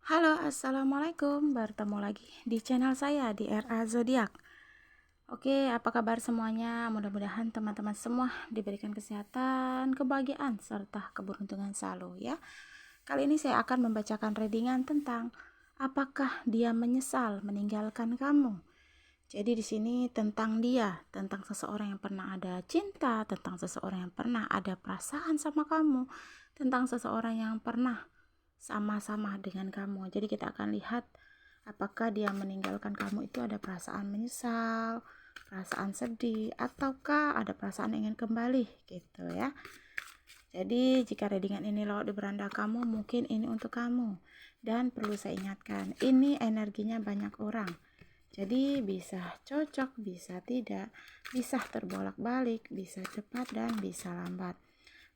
Halo, assalamualaikum. Bertemu lagi di channel saya di RA Zodiak. Oke, apa kabar semuanya? Mudah-mudahan teman-teman semua diberikan kesehatan, kebahagiaan, serta keberuntungan selalu ya. Kali ini saya akan membacakan readingan tentang apakah dia menyesal meninggalkan kamu. Jadi di sini tentang dia, tentang seseorang yang pernah ada cinta, tentang seseorang yang pernah ada perasaan sama kamu, tentang seseorang yang pernah sama-sama dengan kamu. Jadi kita akan lihat apakah dia meninggalkan kamu itu ada perasaan menyesal, perasaan sedih, ataukah ada perasaan ingin kembali gitu ya. Jadi jika readingan ini lewat di beranda kamu, mungkin ini untuk kamu. Dan perlu saya ingatkan, ini energinya banyak orang. Jadi bisa cocok, bisa tidak, bisa terbolak-balik, bisa cepat dan bisa lambat.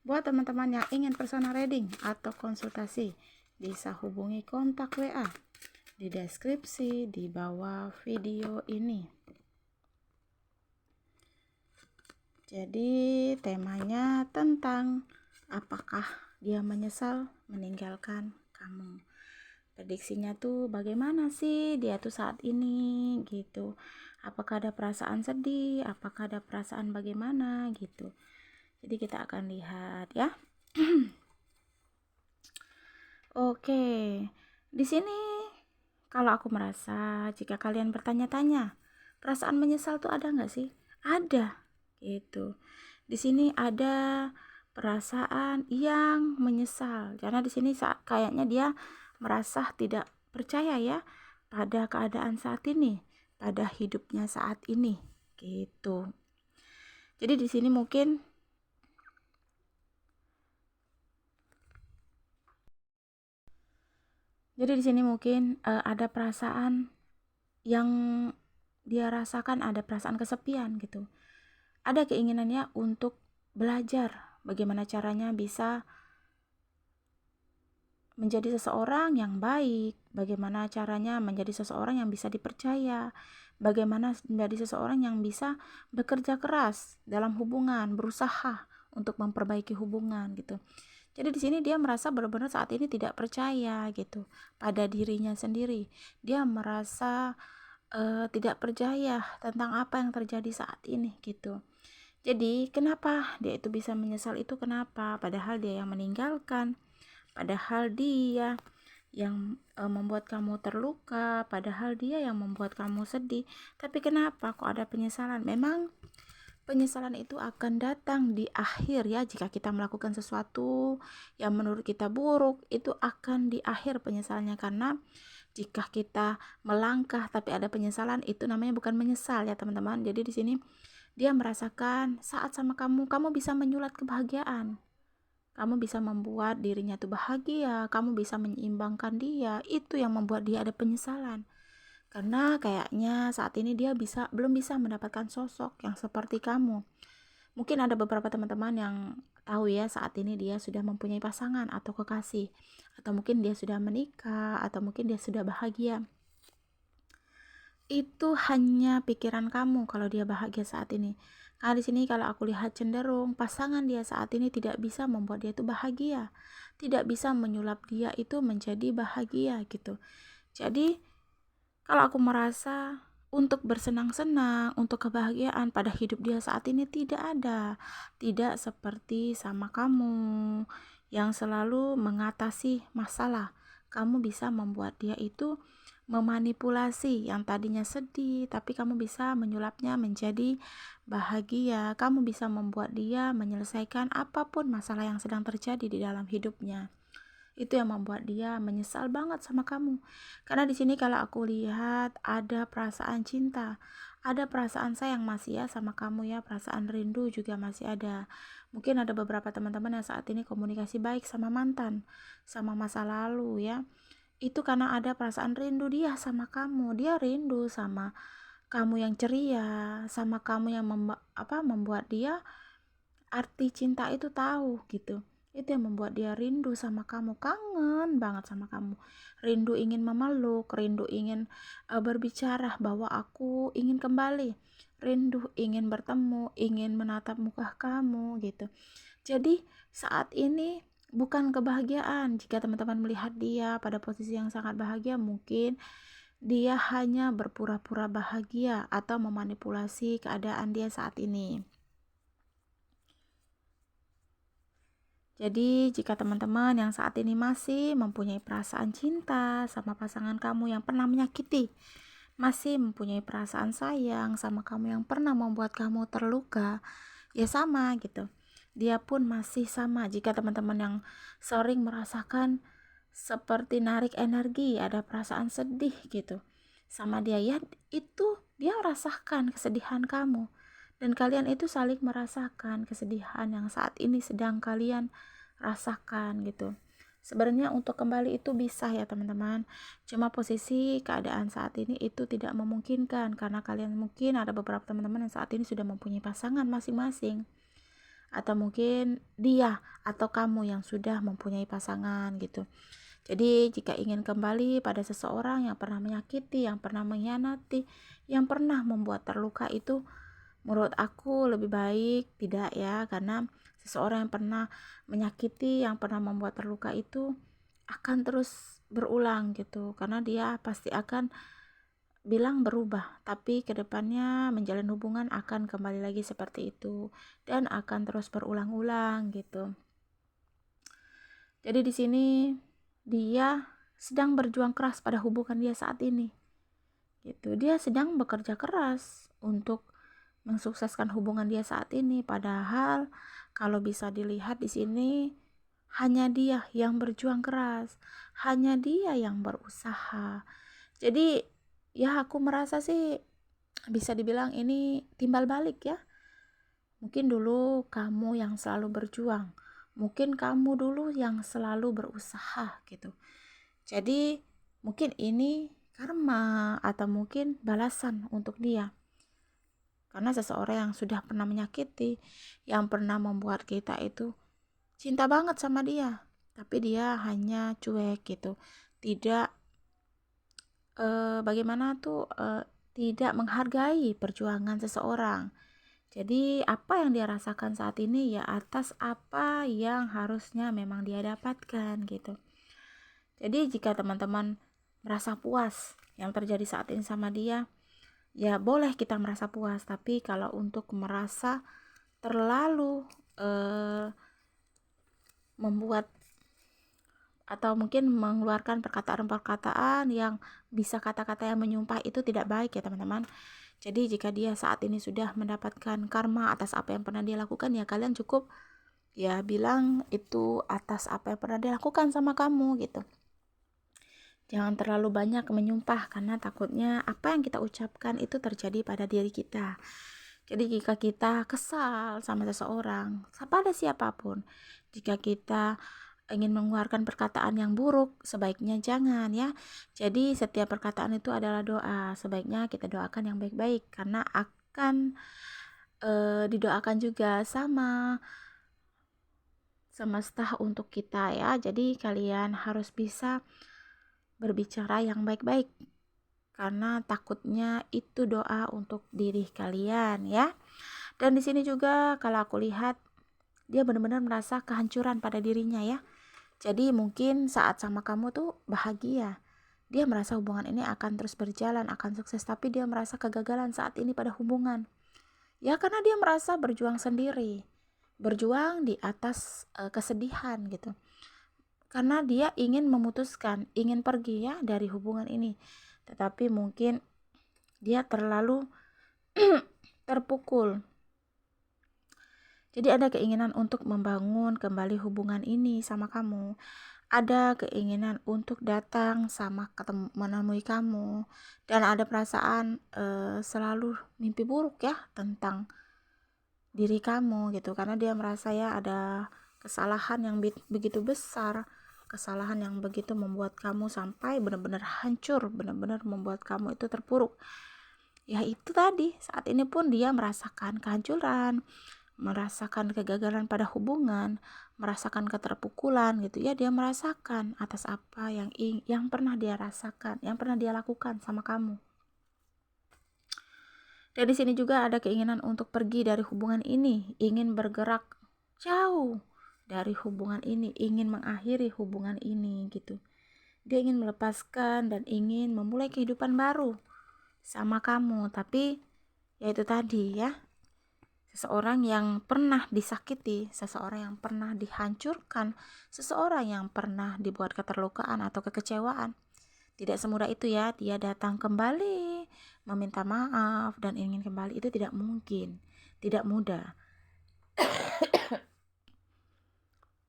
Buat teman-teman yang ingin personal reading atau konsultasi, bisa hubungi kontak WA di deskripsi di bawah video ini. Jadi temanya tentang apakah dia menyesal meninggalkan kamu. Prediksinya tuh bagaimana sih dia tuh saat ini gitu. Apakah ada perasaan sedih, apakah ada perasaan bagaimana gitu. Jadi kita akan lihat ya. Oke, di sini kalau aku merasa jika kalian bertanya-tanya, perasaan menyesal tuh ada nggak sih? Ada, gitu. Di sini ada perasaan yang menyesal, karena di sini kayaknya dia merasa tidak percaya ya pada keadaan saat ini, pada hidupnya saat ini, gitu. Jadi di sini mungkin ada perasaan yang dia rasakan, ada perasaan kesepian gitu. Ada keinginannya untuk belajar bagaimana caranya bisa menjadi seseorang yang baik, bagaimana caranya menjadi seseorang yang bisa dipercaya, bagaimana menjadi seseorang yang bisa bekerja keras dalam hubungan, berusaha untuk memperbaiki hubungan gitu. Jadi di sini dia merasa benar-benar saat ini tidak percaya gitu pada dirinya sendiri. Dia merasa tidak percaya tentang apa yang terjadi saat ini gitu. Jadi kenapa dia itu bisa menyesal itu kenapa? Padahal dia yang meninggalkan, padahal dia yang membuat kamu terluka, padahal dia yang membuat kamu sedih. Tapi kenapa kok ada penyesalan? Memang penyesalan itu akan datang di akhir ya, jika kita melakukan sesuatu yang menurut kita buruk, itu akan di akhir penyesalannya. Karena jika kita melangkah tapi ada penyesalan, itu namanya bukan menyesal ya teman-teman. Jadi di sini dia merasakan saat sama kamu, kamu bisa menyulat kebahagiaan. Kamu bisa membuat dirinya tuh bahagia, kamu bisa menyeimbangkan dia. Itu yang membuat dia ada penyesalan. Karena kayaknya saat ini dia belum bisa mendapatkan sosok yang seperti kamu. Mungkin ada beberapa teman-teman yang tahu ya saat ini dia sudah mempunyai pasangan atau kekasih, atau mungkin dia sudah menikah, atau mungkin dia sudah bahagia. Itu hanya pikiran kamu kalau dia bahagia saat ini. Karena di sini kalau aku lihat cenderung pasangan dia saat ini tidak bisa membuat dia itu bahagia, tidak bisa menyulap dia itu menjadi bahagia gitu. Jadi kalau aku merasa untuk bersenang-senang, untuk kebahagiaan pada hidup dia saat ini tidak ada. Tidak seperti sama kamu yang selalu mengatasi masalah. Kamu bisa membuat dia itu memanipulasi yang tadinya sedih, tapi kamu bisa menyulapnya menjadi bahagia. Kamu bisa membuat dia menyelesaikan apapun masalah yang sedang terjadi di dalam hidupnya. Itu yang membuat dia menyesal banget sama kamu. Karena di sini kalau aku lihat ada perasaan cinta, ada perasaan sayang masih ya sama kamu ya, perasaan rindu juga masih ada. Mungkin ada beberapa teman-teman yang saat ini komunikasi baik sama mantan, sama masa lalu ya. Itu karena ada perasaan rindu dia sama kamu. Dia rindu sama kamu yang ceria, sama kamu yang membuat dia arti cinta itu tahu gitu. Itu yang membuat dia rindu sama kamu, kangen banget sama kamu, rindu ingin memeluk, rindu ingin berbicara bahwa aku ingin kembali, rindu ingin bertemu, ingin menatap muka kamu gitu. Jadi saat ini bukan kebahagiaan. Jika teman-teman melihat dia pada posisi yang sangat bahagia, mungkin dia hanya berpura-pura bahagia atau memanipulasi keadaan dia saat ini. Jadi, jika teman-teman yang saat ini masih mempunyai perasaan cinta sama pasangan kamu yang pernah menyakiti, masih mempunyai perasaan sayang sama kamu yang pernah membuat kamu terluka, ya sama gitu. Dia pun masih sama. Jika teman-teman yang sering merasakan seperti narik energi, ada perasaan sedih gitu sama dia, ya itu dia merasakan kesedihan kamu. Dan kalian itu saling merasakan kesedihan yang saat ini sedang kalian rasakan gitu. Sebenarnya untuk kembali itu bisa ya teman-teman, cuma posisi keadaan saat ini itu tidak memungkinkan karena kalian mungkin ada beberapa teman-teman yang saat ini sudah mempunyai pasangan masing-masing, atau mungkin dia atau kamu yang sudah mempunyai pasangan gitu. Jadi jika ingin kembali pada seseorang yang pernah menyakiti, yang pernah mengkhianati, yang pernah membuat terluka, itu menurut aku lebih baik tidak ya, karena seseorang yang pernah menyakiti, yang pernah membuat terluka itu akan terus berulang gitu, karena dia pasti akan bilang berubah, tapi kedepannya menjalin hubungan akan kembali lagi seperti itu dan akan terus berulang-ulang gitu. Jadi di sini dia sedang berjuang keras pada hubungan dia saat ini gitu. Dia sedang bekerja keras untuk mensukseskan hubungan dia saat ini, padahal kalau bisa dilihat di sini hanya dia yang berjuang keras, hanya dia yang berusaha. Jadi ya aku merasa sih bisa dibilang ini timbal balik ya. Mungkin dulu kamu yang selalu berjuang, mungkin kamu dulu yang selalu berusaha gitu. Jadi mungkin ini karma atau mungkin balasan untuk dia. Karena seseorang yang sudah pernah menyakiti, yang pernah membuat kita itu cinta banget sama dia, tapi dia hanya cuek gitu, tidak tidak menghargai perjuangan seseorang. Jadi apa yang dia rasakan saat ini ya atas apa yang harusnya memang dia dapatkan gitu. Jadi jika teman-teman merasa puas yang terjadi saat ini sama dia, ya boleh kita merasa puas, tapi kalau untuk merasa terlalu membuat atau mungkin mengeluarkan perkataan-perkataan yang bisa kata-kata yang menyumpah, itu tidak baik ya teman-teman. Jadi jika dia saat ini sudah mendapatkan karma atas apa yang pernah dia lakukan, ya kalian cukup ya bilang itu atas apa yang pernah dia lakukan sama kamu gitu. Jangan terlalu banyak menyumpah, karena takutnya apa yang kita ucapkan itu terjadi pada diri kita. Jadi jika kita kesal sama seseorang, pada siapapun, jika kita ingin mengeluarkan perkataan yang buruk, sebaiknya jangan ya. Jadi setiap perkataan itu adalah doa, sebaiknya kita doakan yang baik-baik, karena akan didoakan juga sama semesta untuk kita ya. Jadi kalian harus bisa berbicara yang baik-baik, karena takutnya itu doa untuk diri kalian ya. Dan di sini juga kalau aku lihat dia benar-benar merasa kehancuran pada dirinya ya. Jadi mungkin saat sama kamu tuh bahagia, dia merasa hubungan ini akan terus berjalan, akan sukses, tapi dia merasa kegagalan saat ini pada hubungan. Ya karena dia merasa berjuang sendiri, berjuang di atas kesedihan gitu. Karena dia ingin memutuskan, ingin pergi ya dari hubungan ini. Tetapi mungkin dia terlalu terpukul. Jadi ada keinginan untuk membangun kembali hubungan ini sama kamu. Ada keinginan untuk datang sama menemui kamu. Dan ada perasaan selalu mimpi buruk ya tentang diri kamu gitu. Karena dia merasa ya ada kesalahan yang begitu besar, kesalahan yang begitu membuat kamu sampai benar-benar hancur, benar-benar membuat kamu itu terpuruk. Ya itu tadi, saat ini pun dia merasakan kehancuran, merasakan kegagalan pada hubungan, merasakan keterpukulan gitu ya. Dia merasakan atas apa yang pernah dia rasakan, yang pernah dia lakukan sama kamu. Dan di sini juga ada keinginan untuk pergi dari hubungan ini, ingin bergerak jauh dari hubungan ini, ingin mengakhiri hubungan ini gitu. Dia ingin melepaskan dan ingin memulai kehidupan baru sama kamu, tapi ya itu tadi ya, seseorang yang pernah disakiti, seseorang yang pernah dihancurkan, seseorang yang pernah dibuat keterlukaan atau kekecewaan. Tidak semudah itu ya, dia datang kembali, meminta maaf dan ingin kembali, itu tidak mungkin, tidak mudah.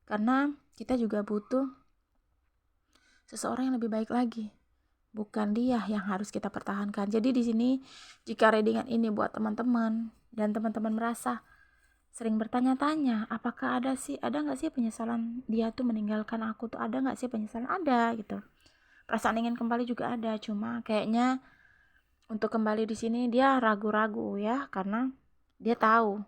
Karena kita juga butuh seseorang yang lebih baik lagi. Bukan dia yang harus kita pertahankan. Jadi di sini jika readingan ini buat teman-teman dan teman-teman merasa sering bertanya-tanya, apakah ada nggak sih penyesalan dia tuh meninggalkan aku tuh, ada nggak sih penyesalan, ada gitu. Perasaan ingin kembali juga ada, cuma kayaknya untuk kembali di sini dia ragu-ragu ya, karena dia tahu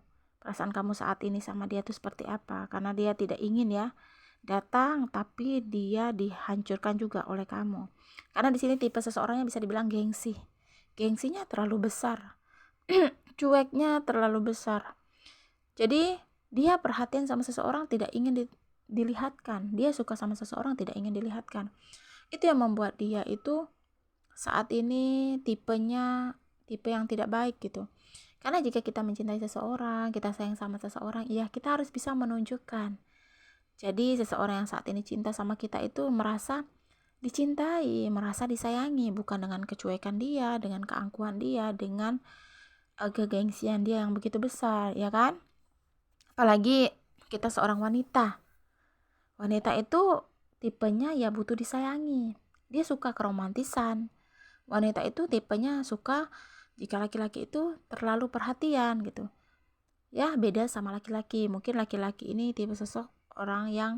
perasaan kamu saat ini sama dia tuh seperti apa, karena dia tidak ingin ya datang tapi dia dihancurkan juga oleh kamu. Karena di sini tipe seseorangnya bisa dibilang gengsinya terlalu besar, cueknya terlalu besar. Jadi dia perhatian sama seseorang tidak ingin dilihatkan, dia suka sama seseorang tidak ingin dilihatkan. Itu yang membuat dia itu saat ini tipenya tipe yang tidak baik gitu. Karena jika kita mencintai seseorang, kita sayang sama seseorang, ya kita harus bisa menunjukkan. Jadi seseorang yang saat ini cinta sama kita itu merasa dicintai, merasa disayangi, bukan dengan kecuekan dia, dengan keangkuhan dia, dengan kegengsian dia yang begitu besar, ya kan? Apalagi kita seorang wanita itu tipenya ya butuh disayangi, dia suka keromantisan. Wanita itu tipenya suka jika laki-laki itu terlalu perhatian gitu ya, beda sama laki-laki. Mungkin laki-laki ini tipe sosok orang yang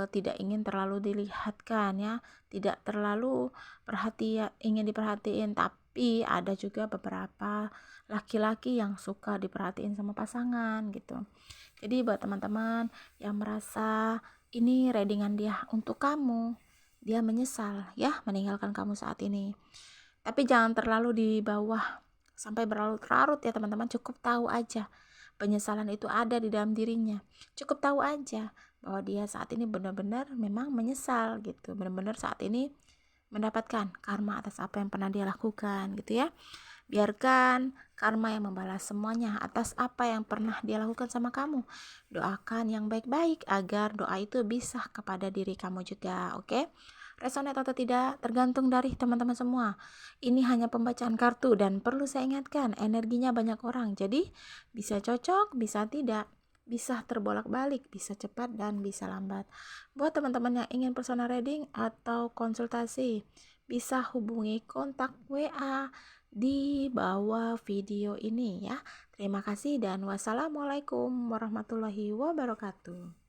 tidak ingin terlalu dilihatkan ya, tidak terlalu perhatian, ingin diperhatiin. Tapi ada juga beberapa laki-laki yang suka diperhatiin sama pasangan gitu. Jadi buat teman-teman yang merasa ini readingan dia untuk kamu, dia menyesal ya meninggalkan kamu saat ini, tapi jangan terlalu di bawah sampai berlarut-larut ya teman-teman. Cukup tahu aja penyesalan itu ada di dalam dirinya, cukup tahu aja bahwa dia saat ini benar-benar memang menyesal gitu, benar-benar saat ini mendapatkan karma atas apa yang pernah dia lakukan gitu ya. Biarkan karma yang membalas semuanya atas apa yang pernah dia lakukan sama kamu. Doakan yang baik-baik agar doa itu bisa kepada diri kamu juga, oke? Resonate atau tidak tergantung dari teman-teman semua. Ini hanya pembacaan kartu dan perlu saya ingatkan, energinya banyak orang. Jadi bisa cocok, bisa tidak, bisa terbolak-balik, bisa cepat dan bisa lambat. Buat teman-teman yang ingin personal reading atau konsultasi, bisa hubungi kontak WA di bawah video ini ya. Terima kasih dan wassalamualaikum warahmatullahi wabarakatuh.